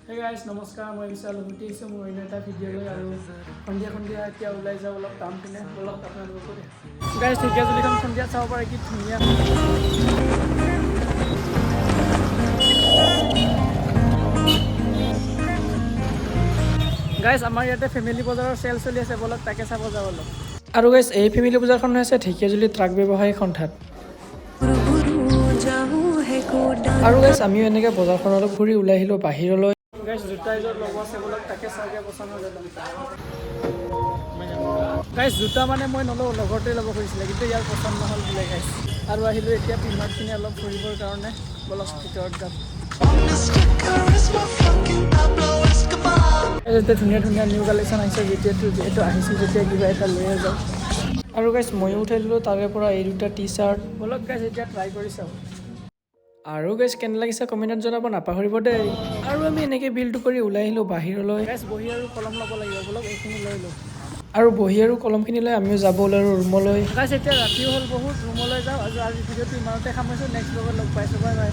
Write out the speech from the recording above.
Hey guys, নমস্কাৰ মই বিশাল উঠি আহিছোঁ মোৰ অন্য এটা ভিডিঅ' লৈ আৰু সন্ধিয়া এতিয়া ওলাই যাওঁ অলপ কাম কিনে অলপ আপোনালোকো গাইজ ঢেকীয়াজুলিখন সন্ধিয়া চাব পাৰে কি ধুনীয়া গাইজ আমাৰ ইয়াতে ফেমিলি বজাৰৰ চেল চলি আছে বলক তাকে চাব যাওঁ অলপ আৰু গাইজ এই ফেমিলি বজাৰখন হৈছে ঢেকীয়াজুলি ট্ৰাক ব্যৱসায়ী সন্থাত আৰু গাইজ আমিও এনেকৈ বজাৰখন অলপ ঘূৰি ওলাই আহিলোঁ বাহিৰলৈ গাইজ জোতা এযোৰ ল'ব আছে বলক তাকে চাগে পচন্দ হৈ ল'ম গাইজ জোতা মানে মই নলওঁ লগৰটোৱে ল'ব খুজিছিলে কিন্তু ইয়াৰ পচন্দ নহ'ল বোলে গাইজ আৰু আহিলোঁ এতিয়া পিমাৰ্টখিনি অলপ ফুৰিবৰ কাৰণে বলক ভিতৰত যাম যেতিয়া ধুনীয়া ধুনীয়া নিউ কালেকশ্যন আহিছে যিহেতু আহিছোঁ যেতিয়া কিবা এটা লৈ যাওঁ আৰু গাইজ ময়ো উঠাই দিলোঁ তাৰে পৰা এই দুটা টি চাৰ্ট বলক গাইজ এতিয়া ট্ৰাই কৰি চাওঁ আৰু গাইজ কেনে লাগিছে কমেণ্টত জনাব নাপাহৰিব দেই আৰু আমি এনেকৈ বিলটো কৰি ওলাই আহিলোঁ বাহিৰলৈ গাইজ বহি আৰু কলম ল'ব লাগিব বলক এইখিনি লৈ লওঁ আৰু বহি আৰু কলমখিনি লৈ আমিও যাব ওলালোঁ ৰুমলৈ গাইজ এতিয়া ৰাতিও হ'ল বহুত ৰুমলৈ যাওঁ আৰু আজি ভিডিঅ'টো ইমানতে সামৰিছোঁ নেক্সট লগত লগ পাইছোঁ বাই বাই